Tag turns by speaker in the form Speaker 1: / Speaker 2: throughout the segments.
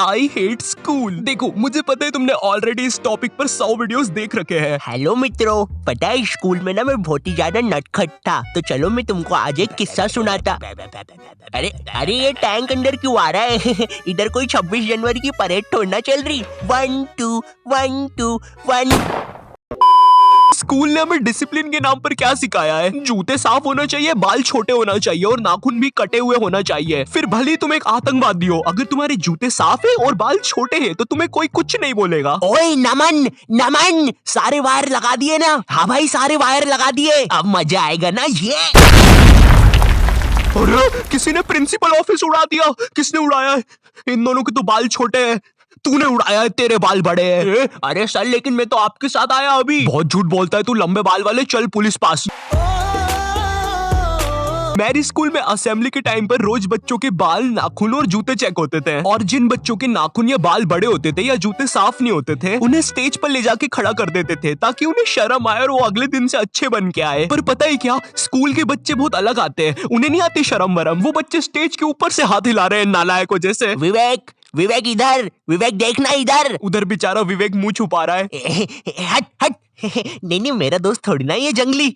Speaker 1: I hate school. देखो मुझे पता है तुमने ऑलरेडी इस टॉपिक पर 100 वीडियोस देख रखे हैं।
Speaker 2: हेलो मित्रों, पता है स्कूल में ना मैं बहुत ही ज्यादा नटखट था, तो चलो मैं तुमको आज एक किस्सा सुनाता। अरे अरे ये टैंक अंदर क्यों आ रहा है? इधर कोई 26 जनवरी की परेड थोड़ी ना चल रही। 1 2 1 2 1।
Speaker 1: स्कूल ने हमें डिसिप्लिन के नाम पर क्या सिखाया है? जूते साफ होना चाहिए, बाल छोटे होना चाहिए और नाखून भी कटे हुए होना चाहिए। फिर भले तुम एक आतंकवादी हो, अगर तुम्हारे जूते साफ है और बाल छोटे हैं तो तुम्हें कोई कुछ नहीं बोलेगा।
Speaker 2: ओए नमन नमन, सारे वायर लगा दिए ना? हाँ भाई, सारे वायर लगा दिए, अब मजा आएगा ना ये।
Speaker 1: अरे किसी ने प्रिंसिपल ऑफिस उड़ा दिया। किसने उड़ाया है? इन दोनों के तो बाल छोटे हैं। तूने उड़ाया है, तेरे बाल बड़े हैं। अरे सर लेकिन मैं तो आपके साथ आया अभी। बहुत झूठ बोलता है तू, लंबे बाल वाले। चल पुलिस पास। मेरे स्कूल में असेंबली के टाइम पर रोज बच्चों के बाल, नाखून और जूते चेक होते थे, और जिन बच्चों के नाखून या बाल बड़े होते थे या जूते साफ नहीं होते थे उन्हें स्टेज पर ले जाके खड़ा कर देते थे ताकि उन्हें शर्म आए और वो अगले दिन से अच्छे बन के आए। पर पता है क्या, स्कूल के बच्चे बहुत अलग आते हैं, उन्हें नहीं आती शर्म वरम। वो बच्चे स्टेज के ऊपर से हाथ हिला रहे हैं नालायकों जैसे।
Speaker 2: विवेक विवेक इधर, विवेक देखना इधर।
Speaker 1: उधर बेचारा विवेक मुंह छुपा रहा है।
Speaker 2: हट हट। नहीं मेरा दोस्त थोड़ी ना ये जंगली।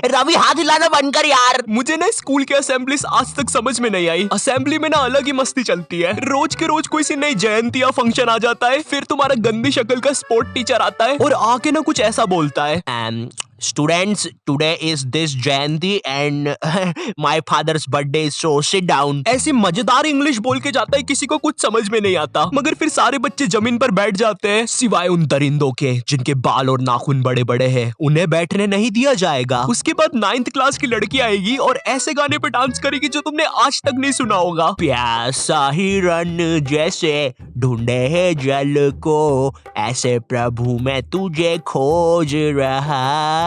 Speaker 2: रवि हाथ हिलाना बंद कर यार।
Speaker 1: मुझे ना स्कूल के असेंबली आज तक समझ में नहीं आई। असेंबली में ना अलग ही मस्ती चलती है। रोज के रोज कोई सी नई जयंती या फंक्शन आ जाता है, फिर तुम्हारा गंदी शक्ल का स्पोर्ट टीचर आता है और आके ना कुछ ऐसा बोलता है।
Speaker 2: Students, today is this Jayanti and my father's birthday, so sit down.
Speaker 1: ऐसी मजेदार इंग्लिश बोल के जाता है, किसी को कुछ समझ में नहीं आता। मगर फिर सारे बच्चे जमीन पर बैठ जाते हैं, सिवाय उन दरिंदों के जिनके बाल और नाखून बड़े बड़े हैं। उन्हें बैठने नहीं दिया जाएगा। उसके बाद 9th क्लास की लड़की आएगी और ऐसे गाने पे डांस करेगी जो तुमने आज तक नहीं सुना होगा।
Speaker 2: प्यासा हिरन जैसे ढूंढे है जल को, ऐसे प्रभु मैं तुझे खोज रहा,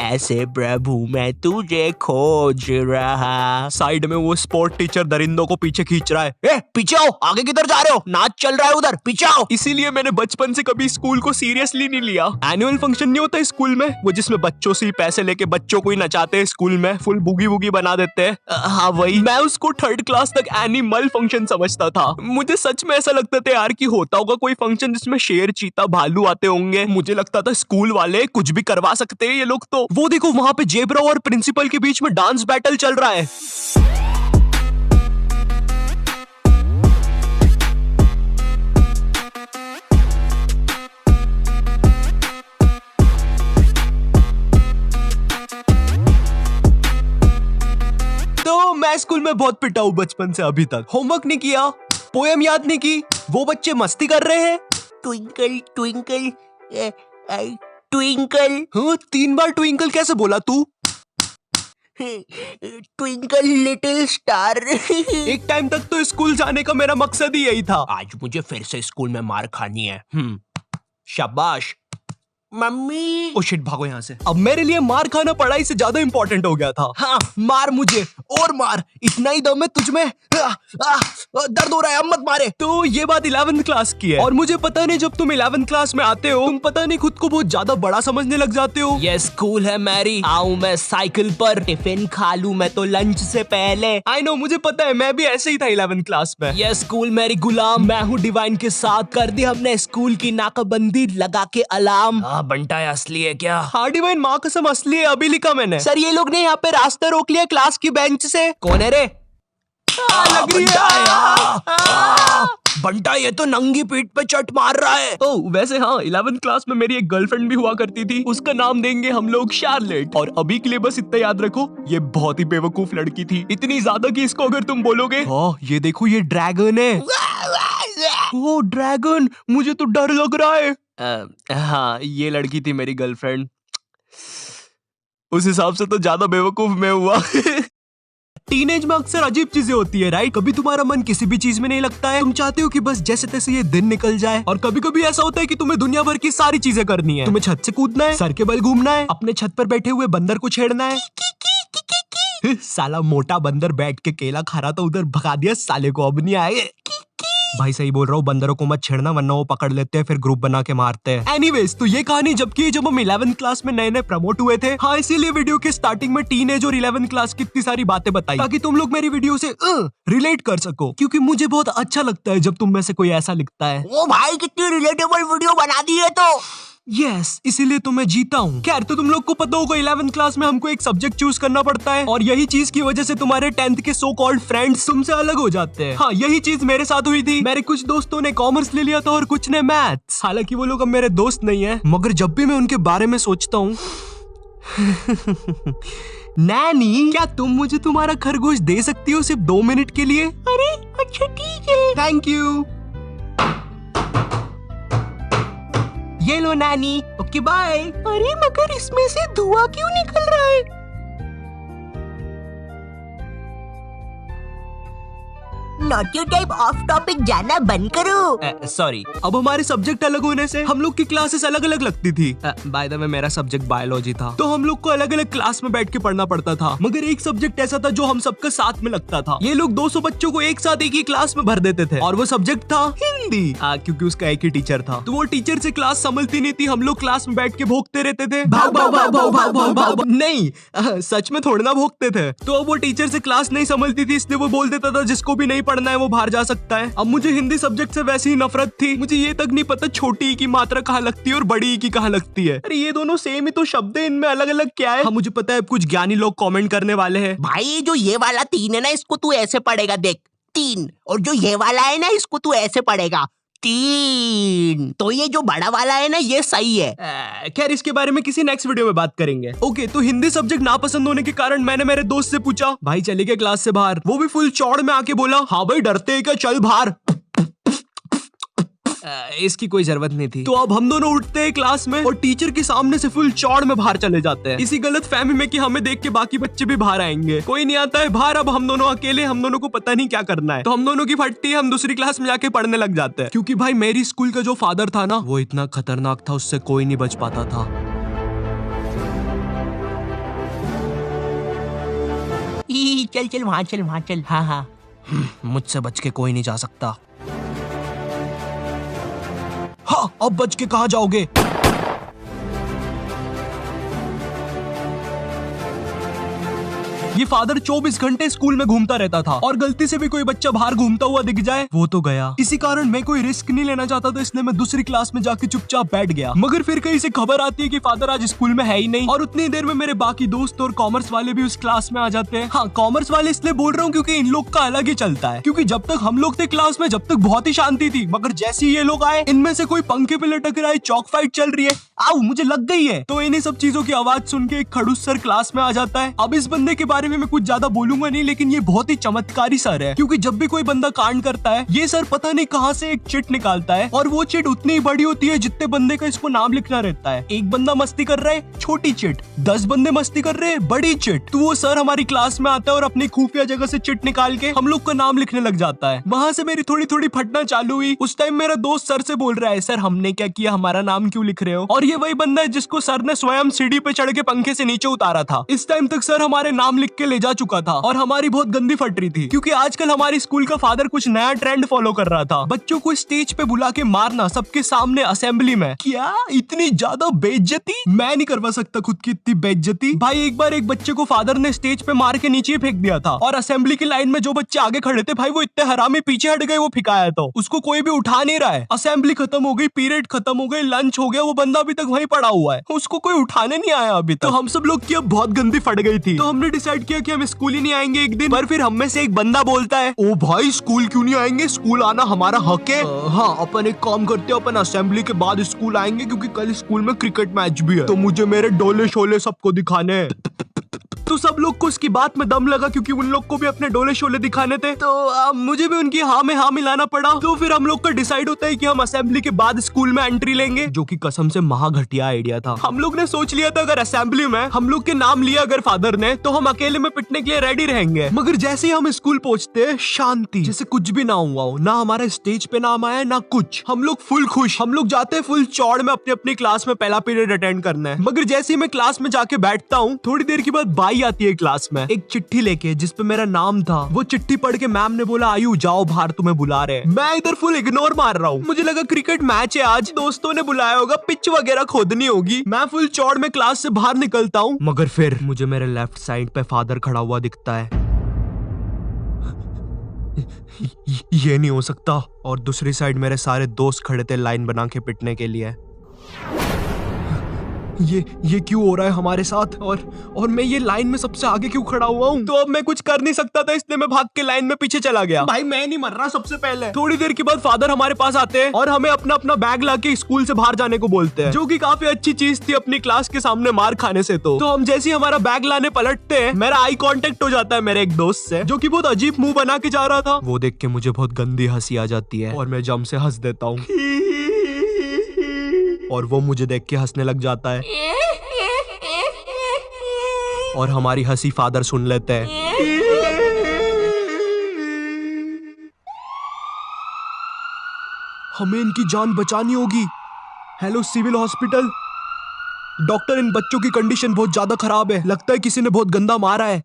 Speaker 2: ऐसे प्रभु मैं तुझे खोज रहा।
Speaker 1: साइड में वो स्पोर्ट टीचर दरिंदों को पीछे खींच रहा है।
Speaker 2: ए पीछे आओ, आगे किधर जा रहे हो? नाच चल रहा है उधर, पीछे आओ।
Speaker 1: इसीलिए मैंने बचपन से कभी स्कूल को सीरियसली नहीं लिया। एनुअल फंक्शन नहीं होता स्कूल में, वो जिसमें बच्चों से ही पैसे लेके बच्चों को ही नचाते हैं स्कूल में, फुल बुगी बुगी बना देते हैं। हाँ वही। मैं उसको 3rd क्लास तक एनिमल फंक्शन समझता था। मुझे सच में ऐसा लगता था यार कि होता होगा कोई फंक्शन जिसमें शेर, चीता, भालू आते होंगे। मुझे लगता था स्कूल वाले कुछ भी करवा सकते हैं ये लोग। तो वो देखो वहां पे जेब्रा और प्रिंसिपल के बीच में डांस बैटल चल रहा है। तो मैं स्कूल में बहुत पिटा हूं बचपन से अभी तक। होमवर्क नहीं किया, पोएम याद नहीं की, वो बच्चे मस्ती कर रहे हैं।
Speaker 2: Twinkle twinkle twinkle.
Speaker 1: हाँ 3 बार ट्विंकल कैसे बोला तू?
Speaker 2: Twinkle little star.
Speaker 1: एक टाइम तक तो स्कूल जाने का मेरा मकसद ही यही था।
Speaker 2: आज मुझे फिर से स्कूल में मार खानी है।
Speaker 1: शाबाश।
Speaker 2: मम्मी।
Speaker 1: ओ शिट, भागो यहाँ से। अब मेरे लिए मार खाना पढ़ाई से ज्यादा इंपॉर्टेंट हो गया था। हाँ मार मुझे और मार, इतना ही दम है तुझमें। दर्द हो रहा है, अब मत मारे। तो ये बात 11th क्लास की है, और मुझे पता नहीं जब तुम 11th क्लास में आते हो तुम पता नहीं खुद को बहुत ज्यादा बड़ा समझने लग जाते हो। ये स्कूल है मैरी, आऊं मैं साइकिल पर,
Speaker 2: टिफिन खा लूं मैं तो लंच से पहले।
Speaker 1: आई नो, मुझे पता है, मैं भी ऐसे ही था 11th क्लास में।
Speaker 2: ये स्कूल मेरी गुलाम, मैं हूँ डिवाइन के साथ। कर दी हमने स्कूल की नाकाबंदी लगा के अलार्म।
Speaker 1: बंटा असली है क्या? हाँ डिवाइन, माँ कसम असली है, अभी लिखा मैंने।
Speaker 2: सर ये लोग ने यहाँ पे रास्ता रोक लिया क्लास की बेंच से।
Speaker 1: कौन है रे? लग रही है।
Speaker 2: बंटा ये तो नंगी पीठ पे चट मार रहा है।
Speaker 1: ओह वैसे हाँ, 11th क्लास में मेरी एक गर्लफ्रेंड भी हुआ करती थी। उसका नाम देंगे हम लोग शार्लेट। और अभी के लिए बस इतना याद रखो, ये बहुत ही बेवकूफ लड़की थी। इतनी ज्यादा कि इसको अगर तुम बोलोगे हाँ ये देखो ये ड्रैगन है। ओ ड्रैगन, मुझे तो डर लग रहा है। हाँ ये लड़की थी मेरी गर्लफ्रेंड। उस हिसाब से तो ज्यादा बेवकूफ मैं हुआ। टीनेज में अक्सर अजीब चीजें होती है राइट? कभी तुम्हारा मन किसी भी चीज में नहीं लगता है, तुम चाहते हो कि बस जैसे तैसे ये दिन निकल जाए। और कभी कभी ऐसा होता है कि तुम्हें दुनिया भर की सारी चीजें करनी है। तुम्हें छत से कूदना है, सर के बल घूमना है, अपने छत पर बैठे हुए बंदर को छेड़ना है। साला मोटा बंदर बैठ के केला खा रहा था, उधर भगा दिया साले को, अब नहीं आए। भाई सही बोल रहा हूँ, बंदरों को मत छेड़ना वरना वो पकड़ लेते हैं फिर ग्रुप बना के मारते हैं। एनीवेज, तो ये कहानी जब हम 11th क्लास में नए नए प्रमोट हुए थे। हाँ, इसीलिए वीडियो के स्टार्टिंग में टीनेज और 11th क्लास की इतनी सारी बातें बताई ताकि तुम लोग मेरी वीडियो से रिलेट कर सको, क्योंकि मुझे बहुत अच्छा लगता है जब तुम में से कोई ऐसा लिखता है।
Speaker 2: ओ भाई, कितनी रिलेटेबल वीडियो बना दी है तो।
Speaker 1: यस, इसीलिए तो मैं जीता हूँ। खैर, तो तुम लोग को पता होगा 11th क्लास में हमको एक सब्जेक्ट चूज करना पड़ता है और यही चीज की वजह से तुम्हारे 10th के सो कॉल्ड फ्रेंड्स तुमसे अलग हो जाते हैं। हाँ, यही चीज मेरे साथ हुई थी। मेरे कुछ दोस्तों ने कॉमर्स ले लिया था और कुछ ने मैथ्स। हालांकि वो लोग अब मेरे दोस्त नहीं है, मगर जब भी मैं उनके बारे में सोचता हूँ नैनी, क्या तुम मुझे तुम्हारा खरगोश दे सकती हो सिर्फ 2 मिनट के लिए?
Speaker 2: अरे अच्छा, ठीक है।
Speaker 1: Thank you. ये लो नैनी। Okay bye.
Speaker 2: अरे मगर इसमें से धुआं क्यों निकल रहा है? नॉटी टाइप ऑफ टॉपिक जाना बंद करो।
Speaker 1: सॉरी, अब हमारे सब्जेक्ट अलग होने से हम लोग की क्लासेस अलग अलग लगती थी। बाय द वे, मेरा सब्जेक्ट बायोलॉजी था, तो हम लोग को अलग अलग क्लास में बैठ के पढ़ना पड़ता था। मगर एक सब्जेक्ट ऐसा था जो हम सबका साथ में लगता था। ये लोग 200 बच्चों को एक साथ एक ही क्लास में भर देते थे और वो सब्जेक्ट था हिंदी। क्योंकि उसका एक ही टीचर था, तो वो टीचर से क्लास संभलती नहीं थी। हम लोग क्लास में बैठ के भोंकते रहते थे। भाग भाग भाग भाग भाग भाग भाग। नहीं, सच में थोड़ी ना भोंकते थे। तो अब वो टीचर से क्लास नहीं संभलती थी, इसलिए वो बोल देता था जिसको भी नहीं पढ़ना है वो बाहर जा सकता है। अब मुझे हिंदी सब्जेक्ट से वैसी ही नफरत थी। मुझे ये तक नहीं पता छोटी ई की मात्रा कहाँ लगती है और बड़ी ई की कहाँ लगती है। अरे ये दोनों सेम ही तो शब्द है, इनमें अलग अलग क्या है? हाँ, मुझे पता है कुछ ज्ञानी लोग कमेंट करने वाले हैं।
Speaker 2: भाई, जो ये वाला 3 है ना, इसको तू ऐसे पढ़ेगा, देख 3। और जो ये वाला है ना, इसको तू ऐसे पढ़ेगा 3। तो ये जो बड़ा वाला है ना, ये सही है।
Speaker 1: खैर, इसके बारे में किसी नेक्स्ट वीडियो में बात करेंगे। ओके, तो हिंदी सब्जेक्ट नापसंद होने के कारण मैंने मेरे दोस्त से पूछा, भाई चले गए क्लास से बाहर? वो भी फुल चौड़ में आके बोला, हाँ भाई, डरते हैं क्या, चल बाहर। इसकी कोई जरूरत नहीं थी। तो अब हम दोनों उठते हैं क्लास में और टीचर के सामने से फुल चौड़ में बाहर चले जाते हैं, इसी गलत फहमी में कि हमें देख के बाकी बच्चे भी बाहर आएंगे। कोई नहीं आता है बाहर। अब हम दोनों अकेले, हम दोनों को पता नहीं क्या करना है, तो हम दोनों की फटती है, हम दूसरी क्लास में जाके पढ़ने लग जाते हैं। क्योंकि भाई मेरी स्कूल का जो फादर था ना, वो इतना खतरनाक था, उससे कोई नहीं बच पाता था।
Speaker 2: चल चल वहाँ चल, वहाँ चल। हाँ हाँ,
Speaker 1: मुझसे बच के कोई नहीं जा सकता। हाँ, अब बच के कहाँ जाओगे? ये फादर 24 घंटे स्कूल में घूमता रहता था और गलती से भी कोई बच्चा बाहर घूमता हुआ दिख जाए वो तो गया। इसी कारण मैं कोई रिस्क नहीं लेना चाहता था, इसलिए मैं दूसरी क्लास में जाके चुपचाप बैठ गया। मगर फिर कहीं से खबर आती है कि फादर आज स्कूल में है ही नहीं और उतनी देर में मेरे बाकी दोस्त और कॉमर्स वाले भी उस क्लास में आ जाते हैं। हाँ, कॉमर्स वाले इसलिए बोल रहा हूँ क्योंकि इन लोग का अलग ही चलता है। क्योंकि जब तक हम लोग थे क्लास में, जब तक बहुत ही शांति थी, मगर जैसे ही ये लोग आए, इनमें से कोई पंखे पे लटक रहा है, चौक फाइट चल रही है, आओ मुझे लग गई है। तो इन्हीं सब चीजों की आवाज सुन के एक खड़ूस सर क्लास में आ जाता है। अब इस बंदे के बारे में मैं कुछ ज्यादा बोलूंगा नहीं, लेकिन ये बहुत ही चमत्कारी सर है। क्योंकि जब भी कोई बंदा कांड करता है, ये सर पता नहीं कहां से एक चिट निकालता है और वो चिट उतनी बड़ी होती है जितने बंदे का इसको नाम लिखना रहता है। एक बंदा मस्ती कर रहा है, छोटी चिट, 10 बंदे मस्ती कर रहे हैं, बड़ी चिट। तो वो सर हमारी क्लास में आता है और अपनी खुफिया जगह से चिट निकाल के हम लोग का नाम लिखने लग जाता है। वहां से मेरी थोड़ी थोड़ी फटना चालू हुई। उस टाइम मेरा दोस्त सर से बोल रहा है, सर हमने क्या किया, हमारा नाम क्यों लिख रहे हो? और ये वही बंदा है जिसको सर ने स्वयं सीढ़ी पे चढ़ के पंखे से नीचे उतारा था। इस टाइम तक सर हमारे नाम लिख के ले जा चुका था और हमारी बहुत गंदी फट रही थी। क्योंकि आजकल हमारी स्कूल का फादर कुछ नया ट्रेंड फॉलो कर रहा था, बच्चों को स्टेज पे बुला के मारना सबके सामने असेंबली में। क्या इतनी ज्यादा बेइज्जती? मैं नहीं करवा सकता खुद की इतनी बेइज्जती। भाई एक बार एक बच्चे को फादर ने स्टेज पे मार के नीचे फेंक दिया था और असेंबली की लाइन में जो बच्चे आगे खड़े थे, भाई वो इतने हरामी पीछे हट गए, वो फिकाया तो उसको कोई भी उठा नहीं रहा है। असेंबली खत्म हो गई, पीरियड खत्म हो गई, लंच हो गया, वो बंदा अभी तक वहीं पड़ा हुआ है, उसको कोई उठाने नहीं आया अभी तक। तो हम सब लोग की अब बहुत गंदी फट गई थी, तो हमने डिसाइड किया कि हम स्कूल ही नहीं आएंगे एक दिन। पर फिर हम में से एक बंदा बोलता है, ओ भाई स्कूल क्यों नहीं आएंगे, स्कूल आना हमारा हक है। हाँ, अपन एक काम करते हैं, अपन असेंबली के बाद स्कूल आएंगे क्योंकि कल स्कूल में क्रिकेट मैच भी है, तो मुझे मेरे डोले शोले सबको दिखाने हैं। तो सब लोग को उसकी बात में दम लगा क्योंकि उन लोग को भी अपने डोले शोले दिखाने थे, तो मुझे भी उनकी हाँ में हाँ मिलाना पड़ा। तो फिर हम लोग का डिसाइड होता है कि हम असेंबली के बाद स्कूल में एंट्री लेंगे, जो कि कसम से महा घटिया आइडिया था। हम लोग ने सोच लिया था अगर असेंबली में हम लोग के नाम लिया अगर फादर ने, तो हम अकेले में पिटने के लिए रेडी रहेंगे। मगर जैसे ही हम स्कूल पहुंचते हैं, शांति, जैसे कुछ भी ना हुआ हो, ना हमारा स्टेज पे नाम आया ना कुछ। हम लोग फुल खुश, हम लोग जाते हैं फुल चौड़ में अपनी अपनी क्लास में पहला पीरियड अटेंड करना है। मगर जैसे ही मैं क्लास में जाके बैठता हूँ, थोड़ी देर के बाद बाई लड़की आती है क्लास में एक चिट्ठी लेके जिसपे मेरा नाम था। वो चिट्ठी पढ़ के मैम ने बोला आयु जाओ बाहर तुम्हें बुला रहे। मैं इधर फुल इग्नोर मार रहा हूँ। मुझे लगा क्रिकेट मैच है आज, दोस्तों ने बुलाया होगा, पिच वगैरह खोदनी होगी। मैं फुल चौड़ में क्लास से बाहर निकलता हूँ, मगर फिर मुझे मेरे लेफ्ट साइड पे फादर खड़ा हुआ दिखता है। ये नहीं हो सकता। और दूसरी साइड मेरे सारे दोस्त खड़े थे लाइन बना के पिटने के लिए। ये क्यों हो रहा है हमारे साथ? और मैं ये लाइन में सबसे आगे क्यों खड़ा हुआ हूँ? तो अब मैं कुछ कर नहीं सकता था, इसलिए मैं भाग के लाइन में पीछे चला गया। भाई मैं नहीं मर रहा सबसे पहले। थोड़ी देर के बाद फादर हमारे पास आते हैं और हमें अपना अपना बैग लाके स्कूल से बाहर जाने को बोलते हैं, जो कि काफी अच्छी चीज थी अपनी क्लास के सामने मार खाने से। तो हम जैसे ही हमारा बैग लाने पलटते हैं, मेरा आई कांटेक्ट हो जाता है मेरे एक दोस्त से, जो कि बहुत अजीब मुंह बना के जा रहा था। वो देख के मुझे बहुत गंदी हंसी आ जाती है और मैं जम से हंस देता हूँ और वो मुझे देख के हंसने लग जाता है और हमारी हंसी फादर सुन लेते हैं। हमें इनकी जान बचानी होगी। हेलो सिविल हॉस्पिटल, डॉक्टर इन बच्चों की कंडीशन बहुत ज्यादा खराब है, लगता है किसी ने बहुत गंदा मारा है।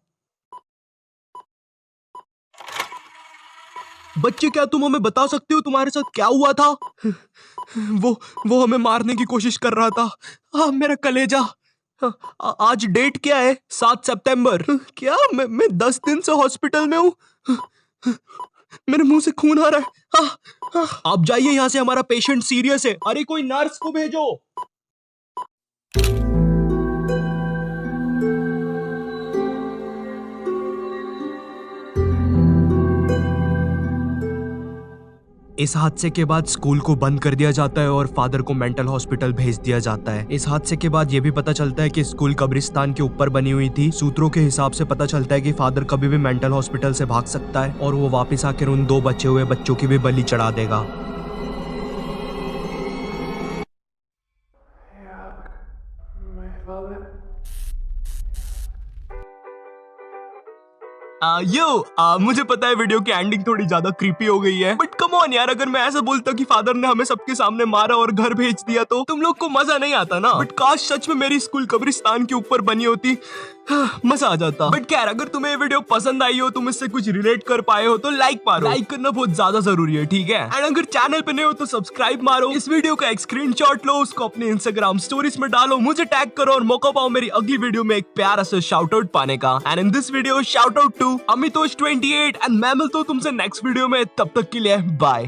Speaker 1: बच्चे क्या तुम हमें बता सकते हो तुम्हारे साथ क्या हुआ था? वो हमें मारने की कोशिश कर रहा था। मेरा कलेजा। आज डेट क्या है? 7 सितंबर। क्या मैं 10 दिन से हॉस्पिटल में हूँ। मेरे मुंह से खून आ रहा है। आप जाइए यहाँ से, हमारा पेशेंट सीरियस है। अरे कोई नर्स को भेजो। इस हादसे के बाद स्कूल को बंद कर दिया जाता है और फादर को मेंटल हॉस्पिटल भेज दिया जाता है। इस हादसे के बाद ये भी पता चलता है कि स्कूल कब्रिस्तान के ऊपर बनी हुई थी। सूत्रों के हिसाब से पता चलता है कि फादर कभी भी मेंटल हॉस्पिटल से भाग सकता है और वो वापस आकर उन 2 बचे हुए बच्चों की भी बलि चढ़ा देगा। मुझे पता है वीडियो की एंडिंग थोड़ी ज्यादा क्रीपी हो गई है, बट कम ऑन यार, अगर मैं ऐसा बोलता कि फादर ने हमें सबके सामने मारा और घर भेज दिया तो तुम लोग को मजा नहीं आता ना। बट काश सच में मेरी स्कूल कब्रिस्तान के ऊपर बनी होती, मजा आ जाता। बट खैर, अगर तुम्हें ये वीडियो पसंद आई हो, तुम इससे कुछ रिलेट कर पाए हो तो लाइक मारो। लाइक करना बहुत ज्यादा जरूरी है, ठीक है? एंड अगर चैनल पे नए हो तो सब्सक्राइब मारो। इस वीडियो का एक स्क्रीनशॉट लो, उसको अपने इंस्टाग्राम स्टोरीज में डालो, मुझे टैग करो और मौका पाओ मेरी अगली वीडियो में एक प्यारा सा शाउट आउट पाने का। And in this video shout out to Amitosh 28 and मैं मिलता हूँ तुमसे नेक्स्ट वीडियो में। तब तक के लिए बाय।